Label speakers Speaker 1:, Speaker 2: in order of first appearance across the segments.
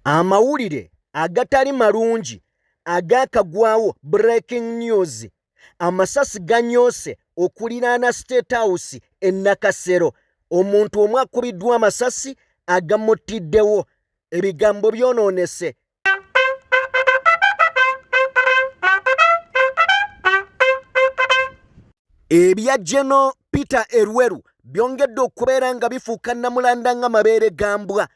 Speaker 1: amawulire agatali malungi agakagwawo breaking news amasasi ganyoose okuliraana State House Nakasero omuntu omu akubiddwa amasasi agamutiddewo ebigambo byonoonese ebya General Peter Erweru byongedde okubeera nga bifuuka namulanda nga mabeere gambwa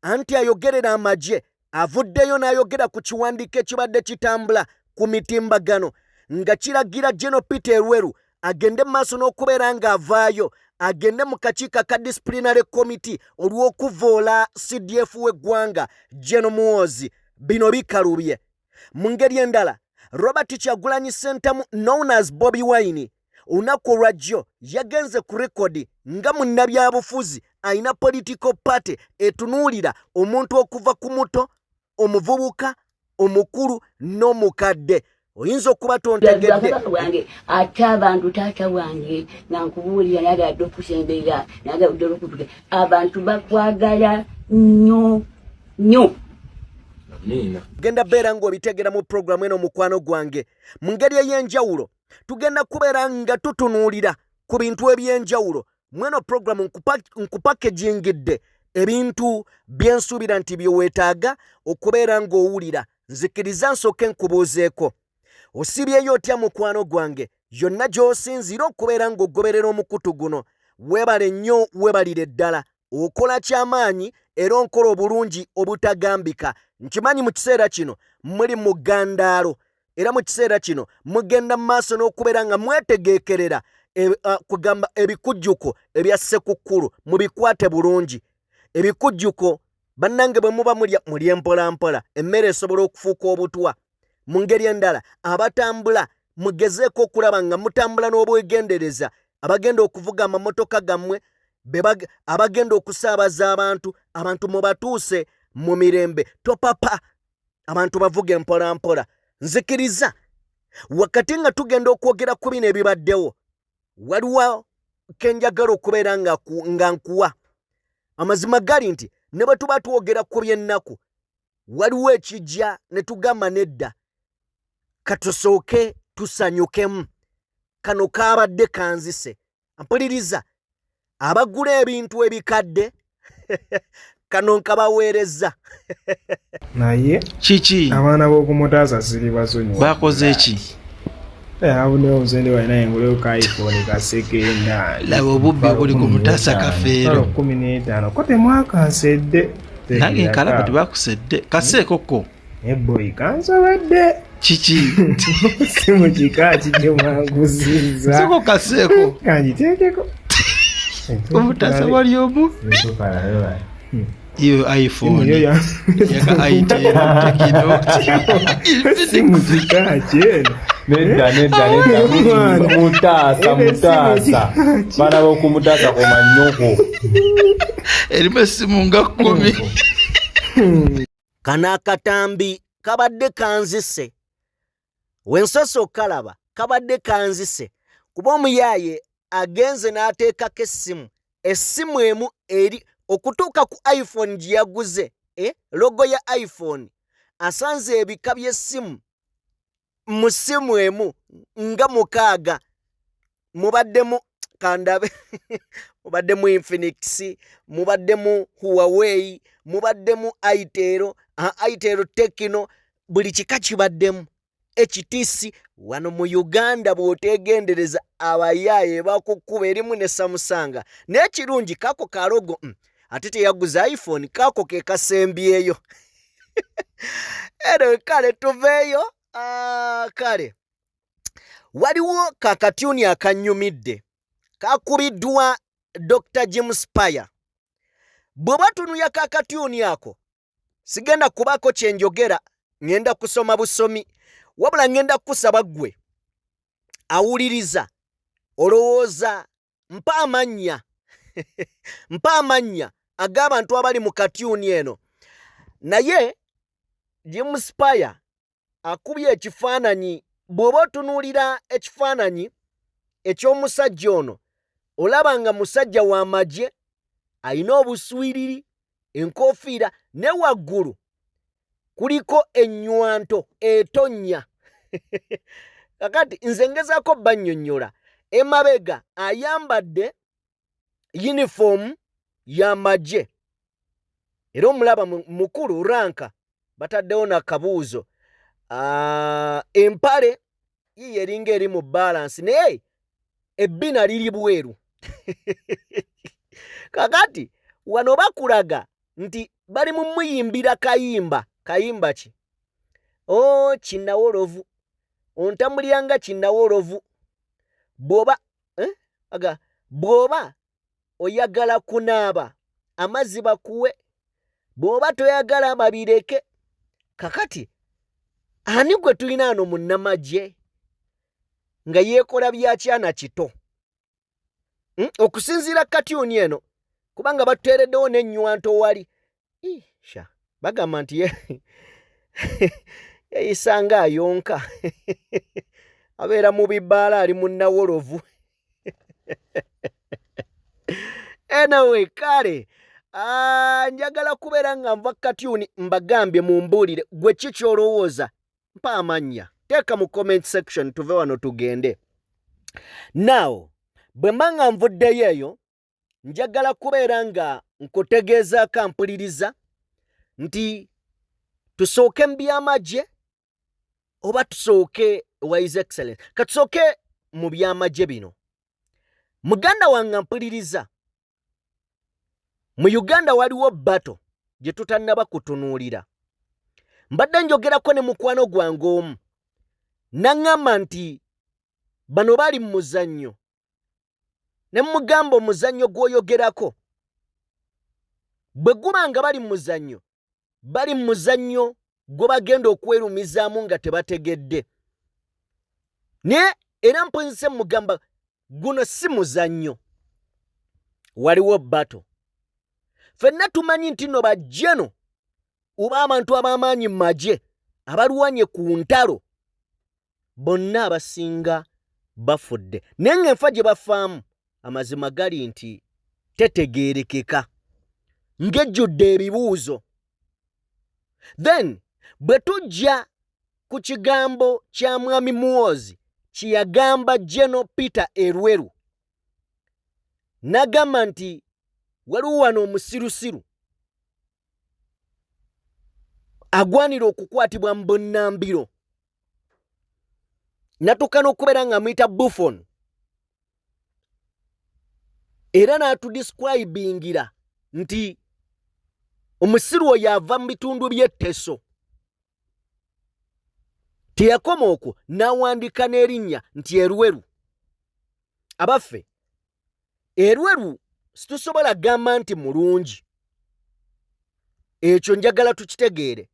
Speaker 1: anti ayogerera amagye avuddeyo n'ayogera ku kiwandiiko ekibadde kitambula ku mitimbagano nga kiragira General Peter Erweru agende maaso n'okubeera nga avaayo agende mu kakiiko ka disciplinary committee olw'okuvoola CDF w'eggwanga General Muhoozi. Bino bikalubye mu ngeri endala. Robert Kyagulanyi Ssentamu known as Bobi Wine olunaku olwajjo yagenze ku rekodi nga munnabyabufuzi ayina political party etunuulira omuntu okuva ku muto omuvubuka omukulu n'omukadde. Oyinza okuba tontegedde
Speaker 2: ate abantu taata wange nankubuulira nagadde okusemberera nagadde okutuka abantu bakwagala nnyo nnyo.
Speaker 1: Genda beera ng'obitegera mu programu eno mukwano gwange mu ngeri ey'enjawulo. Tugenda kubeera nga tutunuulira ku bintu eby'enjawulo mweno programu nkupakagingidde ebintu byensuubira nti byeweetaaga okubeera ng'owulira. Nzikiriza nsooke nkubuuzeeko osibyeyo otya mukwano gwange yonna gy'osinziira okubeera ng'ogoberera omukutu guno. Weebale nnyo weebalire ddala okola ky'amaanyi era onkola obulungi obutagambika. Nkimanyi mu kiseera kino muli mu ggandaalo era mu kiseera kino mugenda mu maaso n'okubeera nga mwetegeekerera kugamba ebikujjuko ebya Ssekukkulu mubikwate bulungi. Ebikujjuko bannange bwe muba mulya mpolampola emmere esobola okufuuka obutwa. Mu ngeri endala abatambula mugezeeko okulaba nga mutambula n'obwegendereza abagenda okuvuga amamotoka gammwe abagenda okusaabaza abantu mubatuuse mu mirembe topapa abantu bavuge mpolampola. Nzikiriza wakati nga tugenda okwogera ku bino ebibaddewo waliwo kenjagala okubeera nga nkuwa amazima gali nti ne bwe tuba twogera ku by'ennaku waliwo ekijja ne tugamba nedda katusooke tusanyukemu kano kaabadde kanzise. Mpuliriza abagula ebintu ebikadde kano nkabaweereza.
Speaker 3: Naye
Speaker 4: kiki
Speaker 3: abaana b'okumutaasa siri basonyiwa
Speaker 4: bakoze eki
Speaker 3: abunewo nzende walina enguleo ka iPhone ka sekenda
Speaker 4: laba obubbi obuli ku mutaasa kafeero
Speaker 3: 15 ko temwakansedde
Speaker 4: nange nkalaba tebakusedde kaseekoko
Speaker 3: eboyi kansobedde
Speaker 4: kiki
Speaker 3: simu kika kijje mwanguziza
Speaker 4: soko kaseeko
Speaker 3: kanjiteekeko
Speaker 4: omutaasa wali omu iyo iPhone yaka aitera tekino
Speaker 3: simu kika kyeno
Speaker 5: nedda mutaasa bana bokumutaasa komanyoko
Speaker 4: erimu essimu nga 10.
Speaker 1: Kana akatambi kabadde kanzise wensoso okalaba kabadde kanzise kuba omuyaaye agenze n'ateekako essimu emu eri okutuuka ku iPhone gye yaguze logo ya iPhone asanze ebika by'essimu mu ssimu emu nga 6 mubaddemu kandabe mubaddemu Infinix mubaddemu Huawei mubaddemu Itel Tekino buli kika kibaddemu. HTC wano mu Uganda bw'otegendereza abayaaye bakukuba erimu ne Samsung n'ekirungi kako kalogo ate teyaguza iPhone kako ke kasembyeyo. Ero kale tuveeyo kale waliwo kakatuni akanyumidde kakubiddwa Dr. James Paya. Bw'oba tunuya kakatuni ako sigenda kubako kyenjogera ngenda kusoma busomi wabula ngenda kusaba gwe awuliriza olowooza mpa amannya ag'abantu abali mu katuni eno. Naye James Paya akubye ekifaananyi. Bw'oba otunuulira ekifaananyi eky'omusajja ono olaba nga musajja w'amagye ayina obuswiriri enkoofiira ne waggulu kuliko ennywanto etonnya. Kakati nze ngezaako bannyonnyola emabega ayambadde uniform y'amagye era omulaba mukulu ranka bataddewo nakabuuzo. Empale yiye eringa eri mu balance naye ebbina liri bweru. Kakati wano bakulaga nti bali mu muyimbira kayimba ki? Kinnawolovu. Ontamulyanga kinnawolovu. Bw'oba oyagala kunaaba amazzi bakuwe, bw'oba toyagala babireke. Kakati ani gwe tulina ano munnamagye nga yeekola byakyana kito? Okusinziira katyuni eno kubanga batuteereddewo n'ennywanto wali bagamba nti yeyisanga ayonka abeera mu bibbaala ali munnawolovu. Anyway, kale njagala kubeera nga nva katyuni mbagambye mumbuulire gwe ki kyolowooza, mpa amannya teeka mu comment section tuve wano tugende. Now bwe mba nga nvuddeyo eyo njagala kubeera nga nkutegeezaako ampuliriza nti tusooke mu byamagye oba tusooke wa His Excellency. Katusooke mu byamagye bino. Muganda wange mpuliriza, mu Uganda waliwo battle gye tutannaba kutunuulira. Mbadde njogerako ne mukwano gwange omu n'aŋŋamba nti bano bali mu muzannyo. Ne mugamba omuzannyo gw'oyogerako bwe guba nga bali mu muzannyo gwe bagenda okwerumizaamu nga tebategedde. Naye era mpunzise mugamba guno si muzannyo, waliwo battle. Ffenna tumanyi nti no bajjeno oba abantu ab'amaanyi mu magye abalwanye ku ntalo bonna abasinga bafudde. Naye ng'enfa gye bafaamu amazima gali nti tetegeerekeka, ng'ejjudde ebibuuzo. Then bwe tujja ku kigambo kya mwami Muhoozi kye yagamba General Peter Erweru, n'agamba nti waliwo wano omusirusiru agwanira okukwatibwa mu bunnambiro, natuuka n'okubeera nga muyita Buffon, era n'atudescribingira nti omusiru oyo ava mu bitundu by'Etteso. Teyakoma okwo n'awandiika n'erinnya nti Erweru. Abaffe Erweru situsobola gamba nti mulungi, ekyo njagala tukitegeere.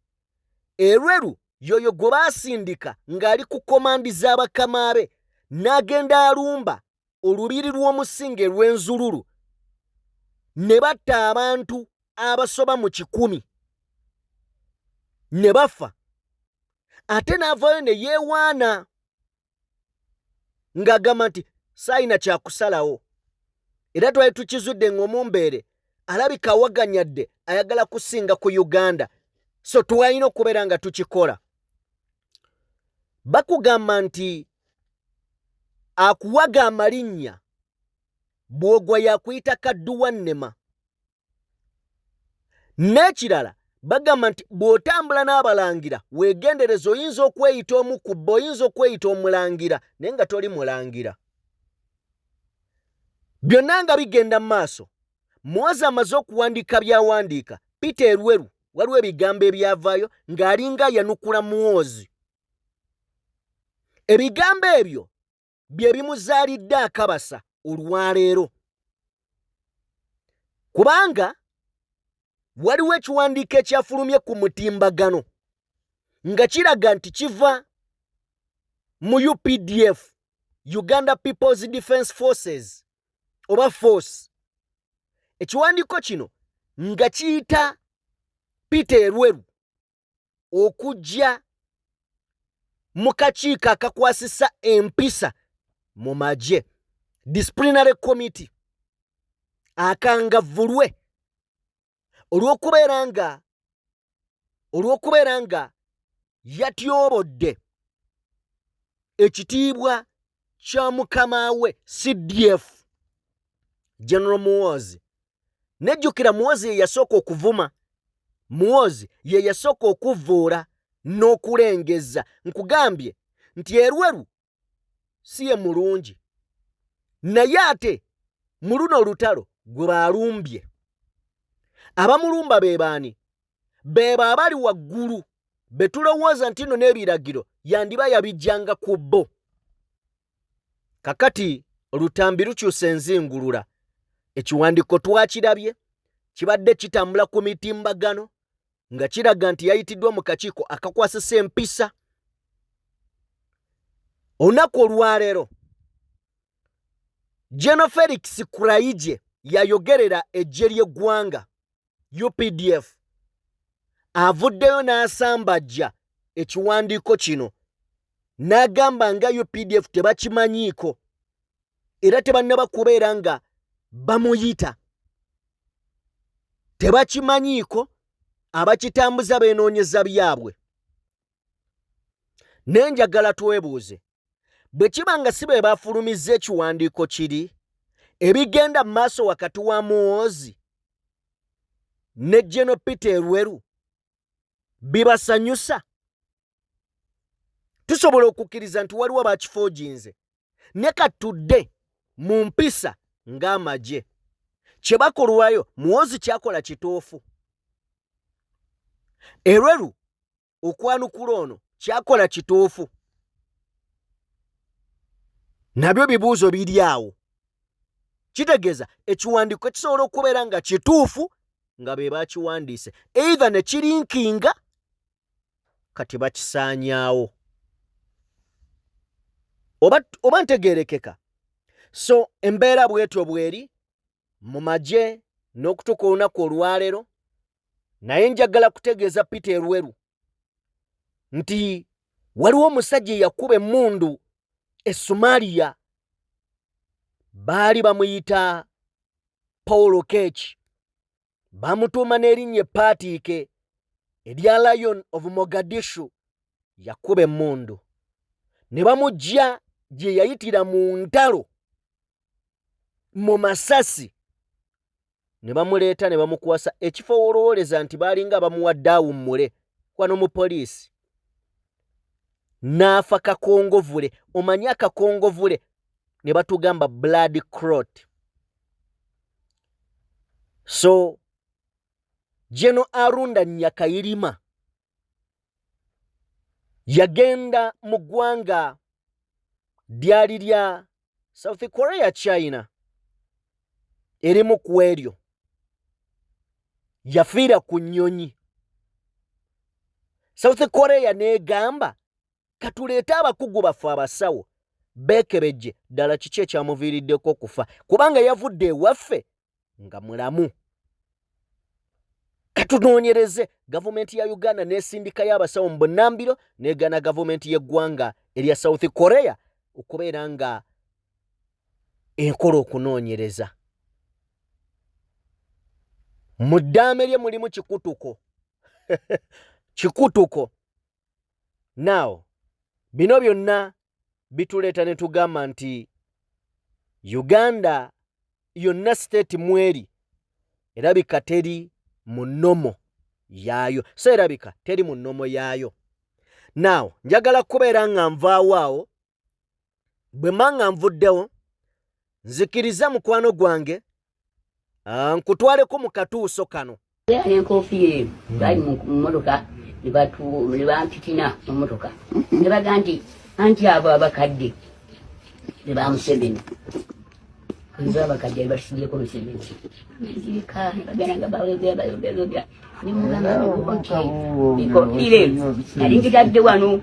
Speaker 1: Erweru yoyo gwe baasindika ng'ali ku komandi z'abakama be n'agenda alumba olubiri lw'omusinge lw'enzululu ne batta abantu abasoba mu 100 ne bafa. Ate n'avaayo ne yeewaana ng'agamba nti saayina kyakusalawo, era twali tukizudde ng'omumbeere alabika awaganyadde ayagala kusinga ku Uganda, so twalina okubeera nga tukikola. Bakugamba nti akuwaga amalinnya bw'ogwa yakuyita kadduwa nnema. N'ekirala bagamba nti bw'otambula n'abalangira weegendereza, oyinza okweyita omukubba, oyinza okweyita omulangira naye nga toli mulangira. Byonna nga bigenda mu maaso, Muhoozi amaze okuwandiika by'awandiika, Peter Erweru waliwo ebigambo ebyavaayo ng'alinga yanukula Muhoozi. Ebigambo ebyo bye bimuzaalidde akabasa olwaleero, kubanga waliwo ekiwandiiko ekyafulumye ku mutimbagano nga kiraga nti kiva mu UPDF, Uganda People's Defence Forces oba force. Ekiwandiiko kino nga kiyita Peter Erweru okujja mu kakiiko akakwasisa empisa mu magye, disciplinary committee, akangavvulwe olw'okubeera nga olw'okubeera nga yatyobodde ekitiibwa kya mukama we CDF General Muhoozi. Nejjukira Muhoozi ye yasooka okuvuma, Muhoozi ye yasooka okuvvuula n'okulengeza. Nkugambye nti Erweru si ye mulungi, naye ate mu luno olutalo gwe baalumbye. Abamulumba be baani? Bebo abali waggulu, be tulowooza nti nno n'ebiragiro yandiba yabijjanga ku bo. Kakati olutambi lukyusa enzingulula. Ekiwandiiko twakirabye, kibadde kitambula ku mitimbagano nga kiraga nti yayitiddwa mu kakiiko akakwasisa empisa. Olunaku olwaleero General Felix Kulaije yayogerera eggye ly'eggwanga UPDF, avuddeyo n'asambajja ekiwandiiko kino n'agamba nga UPDF tebakimanyiiko era tebannaba kubeera nga bamuyita. Tebakimanyiiko, abakitambuza beenoonyeza byabwe. Nenjagala twebuuze, bwe kiba nga si be baafulumizza ekiwandiiko kiri, ebigenda mu maaso wakati wa Muhoozi ne General Peter Erweru bibasanyusa? Tusobola okukkiriza nti waliwo bakifooginze ne katudde mu mpisa ng'amagye. Kye bakolwayo Muhoozi kyakola kituufu. Erweru okwanukula ono kyakola kituufu. Nabyo bibuuzo biri awo. Kitegeeza ekiwandiiko kisobola okubeera nga kituufu nga be bakiwandiise, either ne kirinkinga kati bakisaanyaawo. Oba ntegeerekeka. So embeera bwetyo bweri mu magye n'okutuuka olunaku olwaleero, naye njagala kutegeeza Peter Erweru nti waliwo omusajja eyakuba emmundu e Somalia, baali bamuyita Paul Okech, bamutuuma n'erinnya epaatiike erya Lion of Mogadishu. Yakuba emmundu ne bamugya gye yayitira mu ntalo mu masasi, ne bamuleeta ne bamukwasa ekifo wolowooleza nti baalinga bamuwadde awummule wano mu poliisi. N'afa kakongovule. Omanyi akakongovule ne batugamba blood clot. So General Arunda Nyakayirima yagenda mu ggwanga lyali lya South Korea, China, erimu ku eryo yafiira ku nnyonyi. South Korea n'egamba katuleete abakugu baffe abasawo beekebejje ddala kiki ekyamuviiriddeko okufa, kubanga yavudde ewaffe nga mulamu. Katunoonyereze. Gavumenti ya Uganda n'esindikayo abasawo mu bunnambiro n'egaana gavumenti y'eggwanga erya South Korea okubeera nga enkola okunoonyereza. Mu ddaame lye mulimu kikutuko. Kikutuko. Now, bino byonna bituleeta ne tugamba nti Uganda yonna state mweri erabika teri mu nnomo yaayo. So erabika teri mu nnomo yaayo. Now, njagala kubeera nga nvaawo awo. Bwe mba nga nvuddewo, nzikiriza mukwano gwange nkutwaleko mu katuuso kano.
Speaker 2: Enkofiira bali mu mmotoka ne bampitina mu mmotoka ne baga nti abo abakadde ne bamusebeni. Nze abakadde basibyeko Museveni. Nzirika bagenda nga bayogera ne mugamba enkofiira nali nkitadde wano.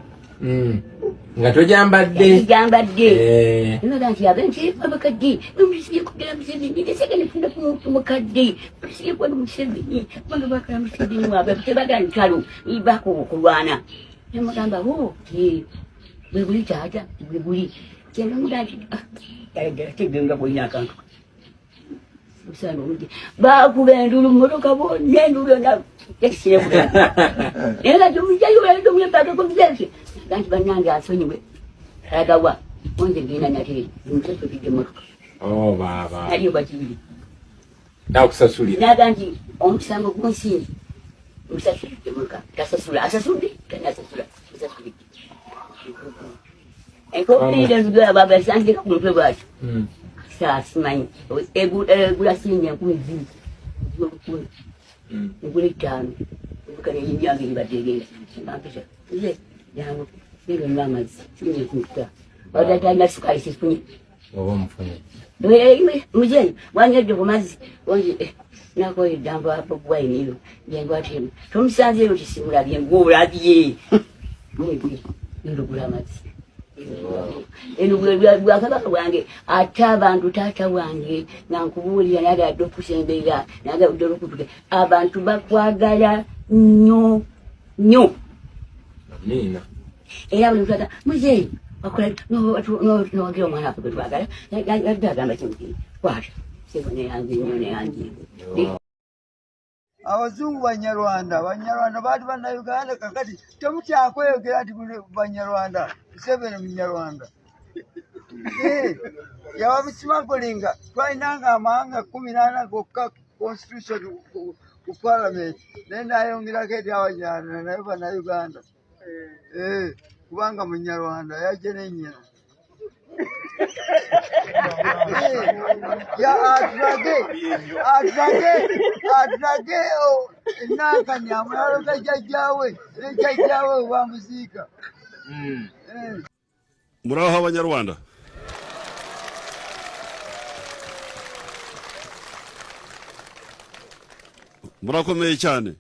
Speaker 6: Nga tojambadde.
Speaker 2: Njambadde. Naga nti abenshi abakadde bamusiye kugera Museveni ndesega nefunda ku muntu mukadde bamusiye kwa Museveni banga bakala Museveni wabe tebaga ntalo ibako okulwana. Ne mugamba we buli tata we buli kyenda mugaji yale tegenga bonya akantu Usano undi. Ba kubendulu motoka bo nendulu na tekisire bo. Era tumija yo ndo mlepaka ko mzee. Ganti banyange asonyiwe. Agawa. Onde gina nati. Mtoto bide motoka.
Speaker 6: Oh baba.
Speaker 2: Aliyo bachili.
Speaker 6: Na kusasulira.
Speaker 2: Na ganti omusango gw'ensimbi. Musasulire motoka. Kasasula asasuli kana asasula. Musasuli. Ekopide nduga baba sanje kumpe bwacho. Sasa mani egula sinye kuizi egula tano ukane yinyange libadegera ngapesha ile yango ile mamazi sinye kuta wadata na sukari sifunye
Speaker 6: mfunye
Speaker 2: muje wanyeje kumazi wanje nako idambo hapo kwa inilo yengo ati tumsanze yo kisimula byengo radie mwe ndugula mazi bwakabaka bwange ate abantu taata wange nankubuulira naye adde okusembeera naye adde okutuka abantu bakwagala nnyo nnyo
Speaker 6: nina
Speaker 2: era buli mutata muzeeyi wakola nowagira omwana waffe gwetwagala adde agamba kimuti kwata sebone yange nnyo neyange
Speaker 7: abazungu banyarwanda baali bannayuganda kakati temukyakweyogera nti banyarwanda Museveni munyarwanda yaba mukimagolinga twalinanga amawanga 18 gokka constitution ku parliament naye nayongerako eri abanyarwanda naye bannayuganda kubanga munyarwanda yaje nenyina ya adrage nankani amulalo gajjajjawe nejjajjawe bamuziika
Speaker 8: muraho abanyarwanda murakomeye cyane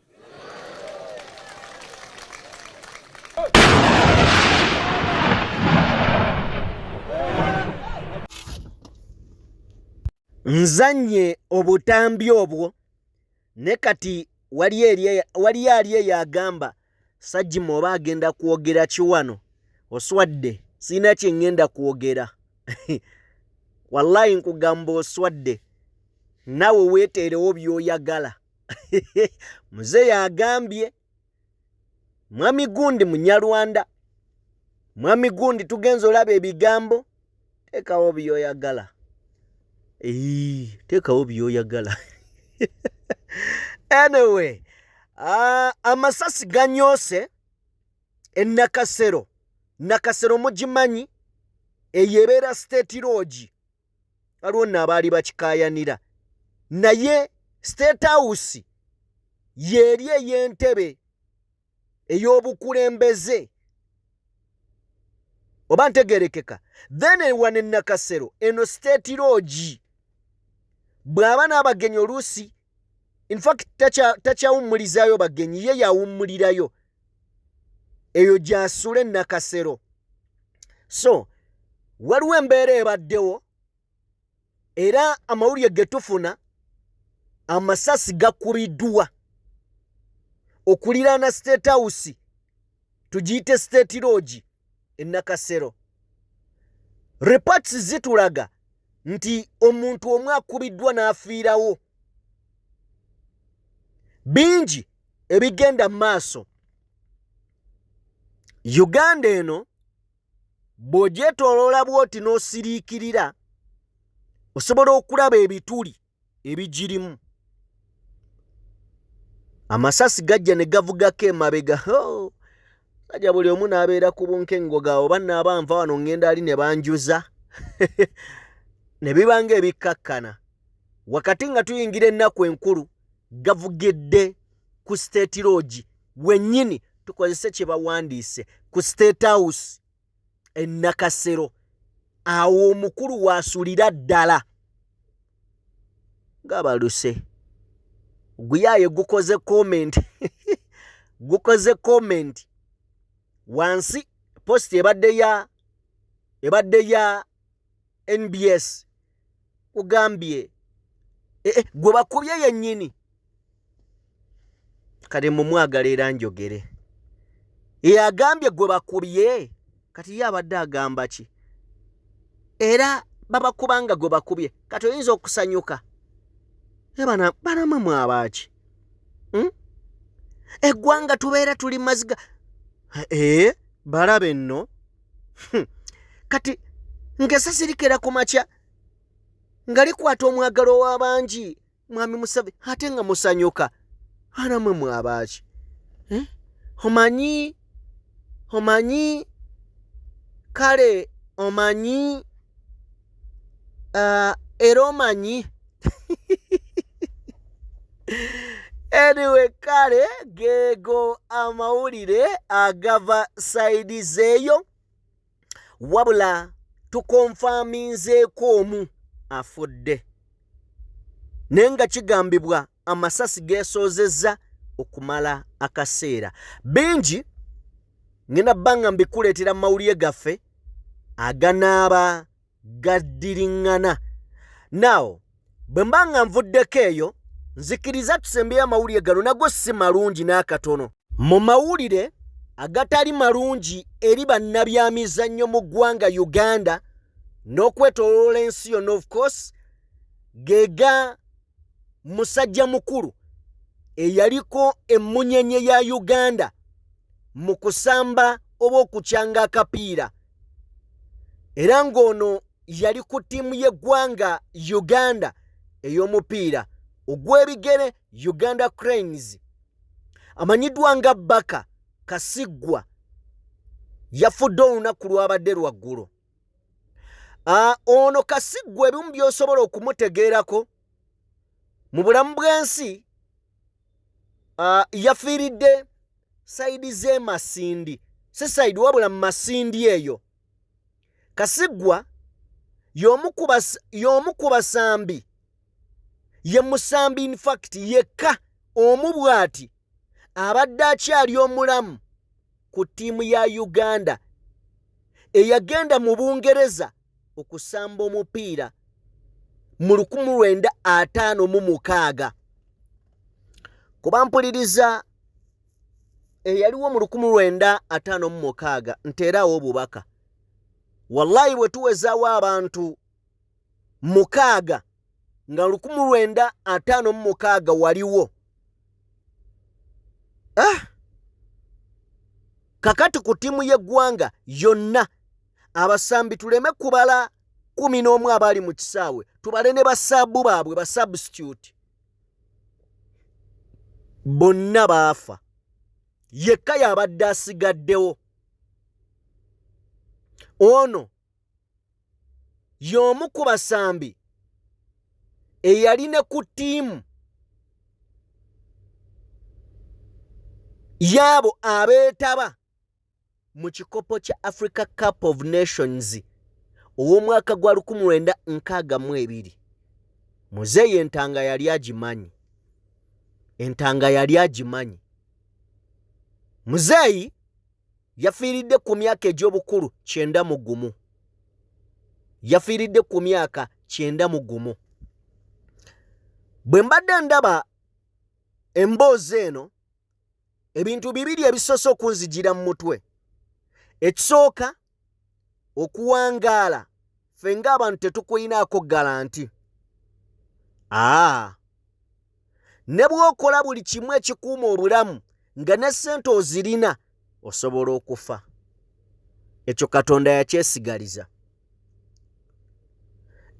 Speaker 1: nzanye obutambi obwo ne kati wali ali yagamba Sajjima oba agenda kwogera kiwano oswadde sina kye ngenda kwogera wallahi nkugamba oswadde nawe weeteerewo by'oyagala muze yagambye mwami gundi munyarwanda mwami gundi tugenza olaba ebigambo teekawo by'oyagala teekawo by'oyagala anyway amasasi ganyoose Nakasero mugimanyi eyebeera State Lodge waliwo nno abaali bakikayanira naye State House yeri ey'entebe ey'obukulembeze oba ntegerekeka then wane Nakasero eno State Lodge bw'aba n'abagenyi oluusi in fact takyawummulizaayo bagenyi ye yawummulirayo eyo gyasule Nakasero so waliwo embeera ebaddewo era amawulire ge tufuna amasasi gakubiddwa okuliraana State House tugiyite State Lodge e Nakasero reports zitulaga nti omuntu omu akubiddwa n'afiirawo bingi ebigenda maaso Uganda eno bw'ogyetooloola bw'oti n'osiriikirira osobola okulaba ebituli ebigirimu amasasi gajja ne gavugako emabega sajja buli omu n'abeera ku bunkengoga oba naaba nva wano ngenda ali ne banjuza ne bibanga ebikkakkana wakati nga tuyingira ennaku enkulu gavugidde ku State Lodge wennyini tukozese kye bawandiise ku State House e Nakasero awo omukulu waasulira ddala ng'abaluse guyaye gukoze comment wansi post ebadde ya NBS ugambye gwe bakubye yennyini kati mumwagala era njogere agambye gwe bakubye kati ye abadde agamba ki era babakubanga gwe bakubye kati oyinza okusanyuka Banamwe mwabaki. Eggwanga tubeera tuli maziga. Balabe nno. Kati ngesasirikira ku makya nga likwata omwagalo w'abangi mwami Museveni ate nga musanyuka. Banamwe mwabaki. Omanyi kale omanyi era omanyi. Anyway, kale geego amawulire agava saidi zeeyo, wabula tukonfaminzeeko omu afudde. Naye nga kigambibwa amasasi geesoozezza okumala akaseera. Bingi ngenda bbanga mbikuleetera mu mawulire gaffe aganaaba gaddiriŋŋana. Now, bwe mba nga nvuddeko eyo, nzikiriza tusembeye amawulire gano nago si malungi n'akatono. Mu mawulire agatali malungi eri bannabyamizannyo mu ggwanga Uganda n'okwetooloola ensi yonna of course, geega musajja mukulu eyaliko emmunyenye ya Uganda mu kusamba oba okukyanga akapiira, era ng'ono yali ku ttiimu y'eggwanga Uganda ey'omupiira ogw'ebigere Uganda Cranes, amanyiddwa nga Baka Kasiggwa. Yafudde olunaku lwabadde lwaggulo. Ono Kasiggwa ebimu by'osobola okumutegeerako mu bulamu bw'ensi, yafiiridde sayidi z'e Masindi, si sayidi wabula mu Masindi eyo. Kasiggwa y'omu ku basambi, ye musambi in fact yekka omu bw'ati abadde akyali omulamu ku ttiimu ya Uganda eyagenda mu Bungereza okusamba omupiira mu 1956. Kuba mpuliriza eyaliwo mu 1956 nteerawo obubaka. Wallahi bwe tuwezaawo abantu 6 nga 1956 waliwo. Kakati ku ttiimu y'eggwanga yonna abasambi tuleme kubala 11 abali mu kisaawe, tubale ne basaabu baabwe ba substitute. Bonna baafa. Yekka yabadde asigaddewo. Ono y'omu ku basambi eyali ne ku ttiimu y'abo abeetaba mu kikopo kya Africa Cup of Nations ow'omwaka gwa 1962. Muzeeyi entanga yali agimanyi. Muzeeyi yafiiridde ku myaka egy'obukulu 91. Yafiiridde ku myaka 91. Bwe mbadde ndaba emboozi eno, ebintu bibiri ebisoose okunzijira mu mutwe. Ekisooka, okuwangaala, ffe ng'abantu tetukuyinaako garanti. Ne bw'okola buli kimu ekikuuma obulamu nga ne ssente ozirina, osobola okufa. Ekyo Katonda yakyesigaliza.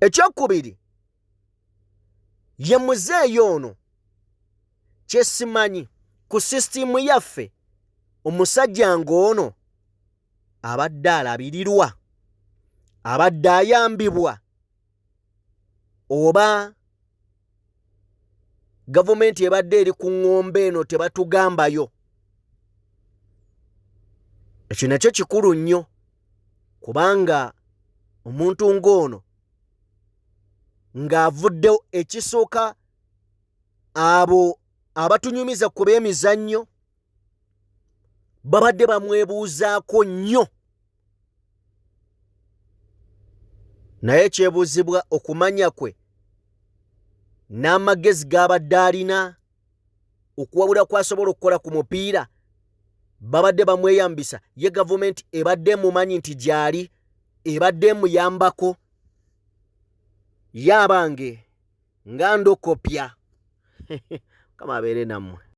Speaker 1: Ekyokubiri, ye muzeeyi ono kyesimanyi ku sisitimu yaffe, omusajja ng'ono abadde alabirirwa, abadde ayambibwa, oba gavumenti ebadde eri ku ŋŋombe eno tebatugambayo. Ekyo nakyo kikulu nnyo, kubanga omuntu ng'ono ng'avuddewo, ekisooka abo abatunyumiza ku b'emizannyo babadde bamwebuuzaako nnyo. Naye kyebuuzibwa okumanya kwe n'amagezi g'abadde alina, okuwabula kw'asobola okukola ku mupiira, babadde bamweyambisa. Ye gavumenti ebadde emumanyi nti gy'ali, ebadde emuyambako. Yabange nga ndokopya kama abeere nammwe.